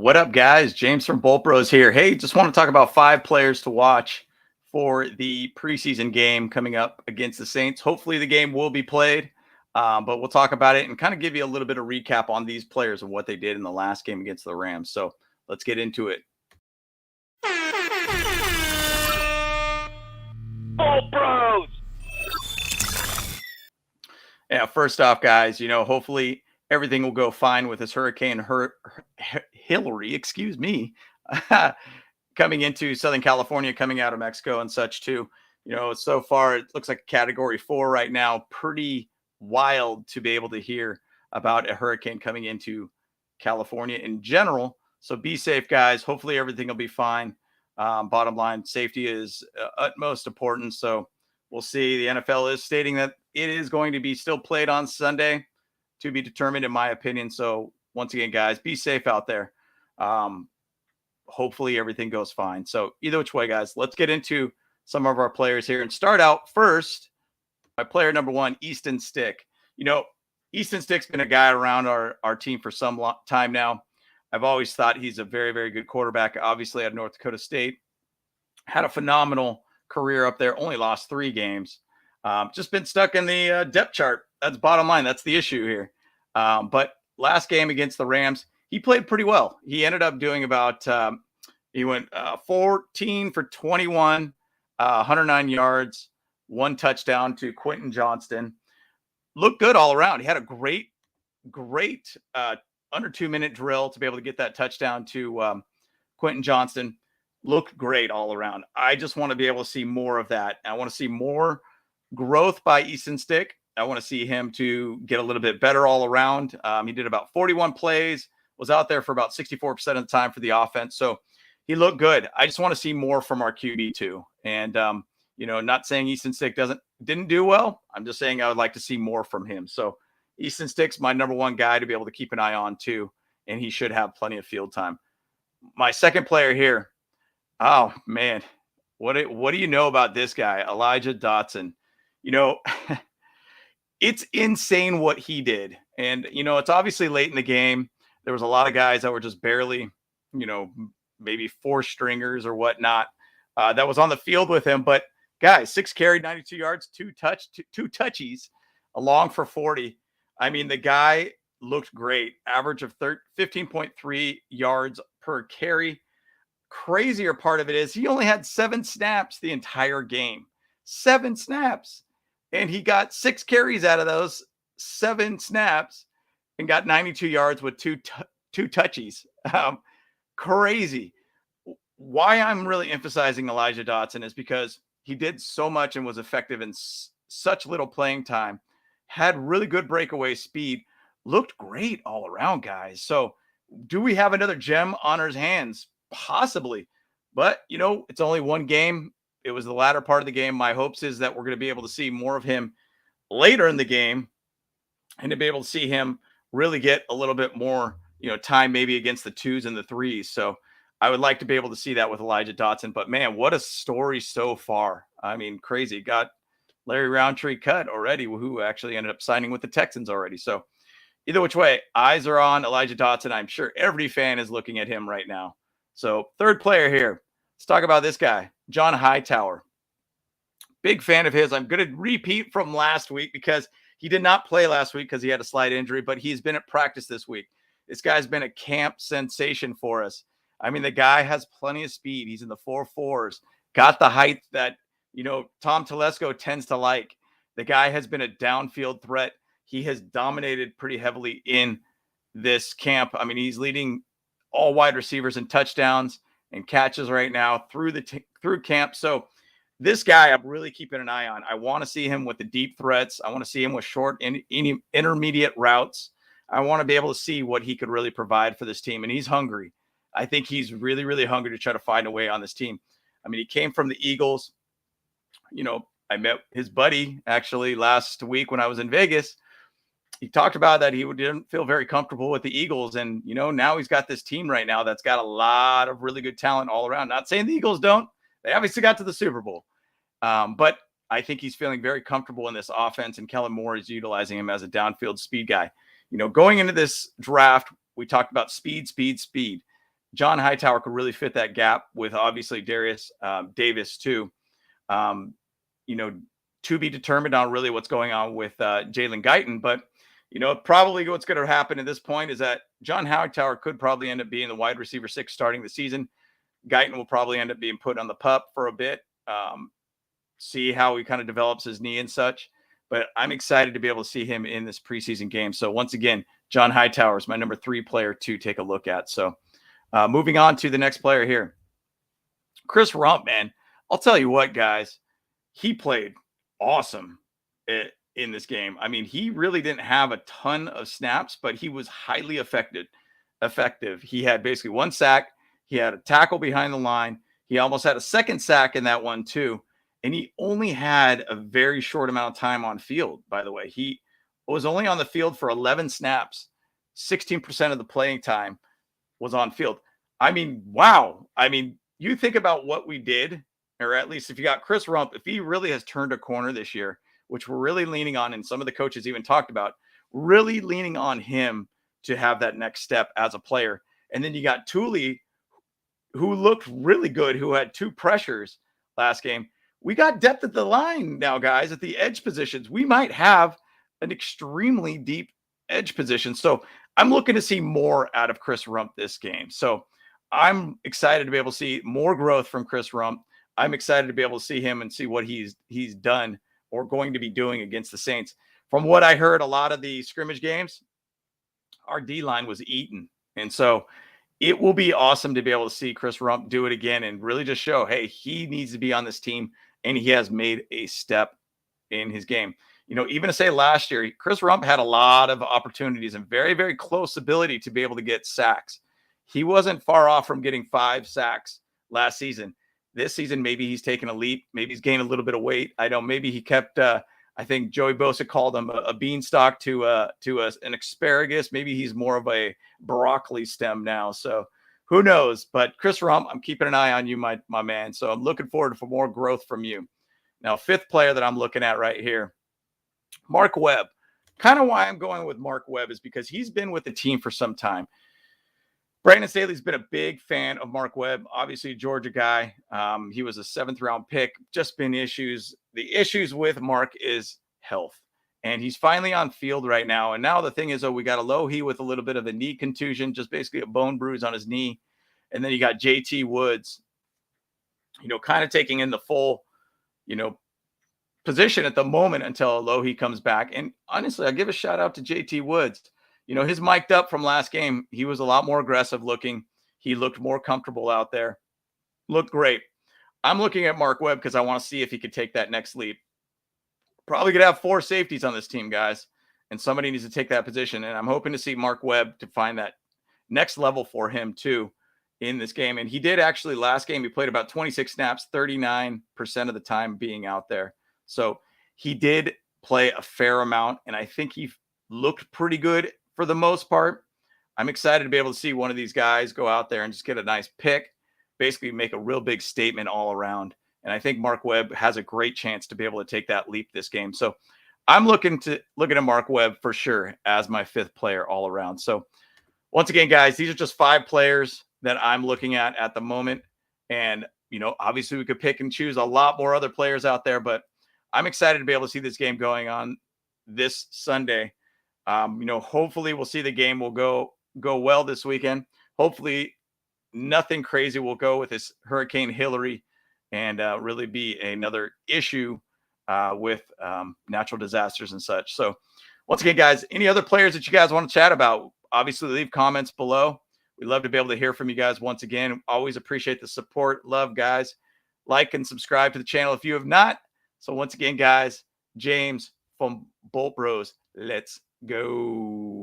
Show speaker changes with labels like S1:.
S1: What up, guys? James from Bolt Bros here. Hey, just want to talk about 5 players to watch for the preseason game coming up against the Saints. Hopefully, the game will be played, but we'll talk about it and kind of give you a little bit of recap on these players and what they did in the last game against the Rams. So let's get into it.
S2: Bolt Bros!
S1: Yeah, first off, guys, hopefully everything will go fine with this Hurricane Hillary, coming into Southern California, coming out of Mexico and such too. So far it looks like a category 4 right now. Pretty wild to be able to hear about a hurricane coming into California in general. So be safe, guys. Hopefully everything will be fine. Bottom line, safety is utmost important. So we'll see. The NFL is stating that it is going to be still played on Sunday, to be determined, in my opinion. So once again, guys, be safe out there. Hopefully everything goes fine. So either which way, guys, let's get into some of our players here and start out first. My player number 1, Easton Stick. Easton Stick's been a guy around our team for some time now. I've always thought he's a very, very good quarterback. Obviously, at North Dakota State, had a phenomenal career up there. Only lost 3 games. Just been stuck in the depth chart. That's bottom line. That's the issue here. But last game against the Rams, he played pretty well. He ended up doing about, he went 14 for 21, 109 yards, 1 touchdown to Quentin Johnston. Looked good all around. He had a great under 2-minute drill to be able to get that touchdown to Quentin Johnston. Looked great all around. I just want to be able to see more of that. I want to see more growth by Easton Stick. I want to see him to get a little bit better all around. He did about 41 plays, was out there for about 64% of the time for the offense. So he looked good. I just want to see more from our QB too. And, not saying Easton Stick didn't do well. I'm just saying I would like to see more from him. So Easton Stick's my number 1 guy to be able to keep an eye on too. And he should have plenty of field time. My second player here. Oh man. What do you know about this guy? Elijah Dotson. It's insane what he did. And, it's obviously late in the game. There was a lot of guys that were just barely, maybe 4 stringers or whatnot that was on the field with him. But guys, 6 carry, 92 yards, 2 touchies, along for 40. I mean, the guy looked great. Average of 15.3 yards per carry. Crazier part of it is he only had 7 snaps the entire game. 7 snaps. And he got 6 carries out of those 7 snaps and got 92 yards with 2 touchies. Crazy. Why I'm really emphasizing Elijah Dotson is because he did so much and was effective in such little playing time, had really good breakaway speed, looked great all around, guys. So do we have another gem on his hands? Possibly. But, it's only 1 game. It was the latter part of the game. My hopes is that we're going to be able to see more of him later in the game and to be able to see him really get a little bit more, time maybe against the 2s and the 3s. So I would like to be able to see that with Elijah Dotson. But man, what a story so far. I mean, crazy. Got Larry Roundtree cut already, who actually ended up signing with the Texans already. So either which way, eyes are on Elijah Dotson. I'm sure every fan is looking at him right now. So third player here. Let's talk about this guy, John Hightower. Big fan of his. I'm going to repeat from last week because he did not play last week because he had a slight injury, but he's been at practice this week. This guy's been a camp sensation for us. I mean, the guy has plenty of speed. He's in the 4.4s, got the height that, Tom Telesco tends to like. The guy has been a downfield threat. He has dominated pretty heavily in this camp. I mean, he's leading all wide receivers in touchdowns and catches right now through camp. So this guy I'm really keeping an eye on. I want to see him with the deep threats. I want to see him with short and intermediate routes. I want to be able to see what he could really provide for this team. And he's hungry. I think he's really, really hungry to try to find a way on this team. I mean, he came from the Eagles. I met his buddy actually last week when I was in Vegas. He talked about that he didn't feel very comfortable with the Eagles. And, now he's got this team right now that's got a lot of really good talent all around. Not saying the Eagles don't. They obviously got to the Super Bowl. But I think he's feeling very comfortable in this offense, and Kellen Moore is utilizing him as a downfield speed guy. Going into this draft, we talked about speed. John Hightower could really fit that gap with obviously Darius Davis too. Um, you know, to be determined on really what's going on with Jalen Guyton. But, probably what's going to happen at this point is that John Hightower could probably end up being the wide receiver 6 starting the season. Guyton will probably end up being put on the pup for a bit, see how he kind of develops his knee and such. But I'm excited to be able to see him in this preseason game. So once again, John Hightower is my number 3 player to take a look at. So moving on to the next player here. Chris Rumph, man. I'll tell you what, guys. He played awesome in this game. I mean, he really didn't have a ton of snaps, but he was highly effective. He had basically 1 sack. He had a tackle behind the line. He almost had a second sack in that one too. And he only had a very short amount of time on field, by the way. He was only on the field for 11 snaps. 16% of the playing time was on field. I mean, wow. I mean, you think about what we did, or at least if you got Chris Rumph, if he really has turned a corner this year, which we're really leaning on, and some of the coaches even talked about, really leaning on him to have that next step as a player. And then you got Thule, who looked really good, who had 2 pressures last game. We got depth at the line now, guys, at the edge positions. We might have an extremely deep edge position. So I'm looking to see more out of Chris Rumph this game. So I'm excited to be able to see more growth from Chris Rumph. I'm excited to be able to see him and see what he's done or going to be doing against the Saints. From what I heard, a lot of the scrimmage games, our D-line was eaten. And so it will be awesome to be able to see Chris Rumph do it again and really just show, hey, he needs to be on this team, and he has made a step in his game. Even to say last year, Chris Rumph had a lot of opportunities and very, very close ability to be able to get sacks. He wasn't far off from getting 5 sacks last season. This season, maybe he's taken a leap. Maybe he's gained a little bit of weight. I don't. Maybe he kept. I think Joey Bosa called him a beanstalk to an asparagus. Maybe he's more of a broccoli stem now. So who knows? But Chris Rumph, I'm keeping an eye on you, my man. So I'm looking forward for more growth from you. Now, 5th player that I'm looking at right here, Mark Webb. Kind of why I'm going with Mark Webb is because he's been with the team for some time. Brandon Staley's been a big fan of Mark Webb, obviously a Georgia guy. He was a 7th round pick, just been issues. The issues with Mark is health, and he's finally on field right now. And now the thing is, we got a Lohi with a little bit of a knee contusion, just basically a bone bruise on his knee. And then you got JT Woods, kind of taking in the full, position at the moment until Lohi comes back. And honestly, I give a shout out to JT Woods. His mic'd up from last game. He was a lot more aggressive looking. He looked more comfortable out there. Looked great. I'm looking at Mark Webb because I want to see if he could take that next leap. Probably going to have 4 safeties on this team, guys, and somebody needs to take that position. And I'm hoping to see Mark Webb to find that next level for him too in this game. And he did actually last game. He played about 26 snaps, 39% of the time being out there. So he did play a fair amount, and I think he looked pretty good for the most part. I'm excited to be able to see one of these guys go out there and just get a nice pick, basically make a real big statement all around. And I think Mark Webb has a great chance to be able to take that leap this game. So I'm looking at Mark Webb for sure as my 5th player all around. So once again, guys, these are just 5 players that I'm looking at the moment. And, obviously we could pick and choose a lot more other players out there, but I'm excited to be able to see this game going on this Sunday. Hopefully we'll see the game will go well this weekend. Hopefully nothing crazy will go with this Hurricane Hillary and really be another issue with natural disasters and such. So once again, guys, any other players that you guys want to chat about, obviously leave comments below. We'd love to be able to hear from you guys once again. Always appreciate the support. Love, guys. Like and subscribe to the channel if you have not. So once again, guys, James from Bolt Bros, let's go.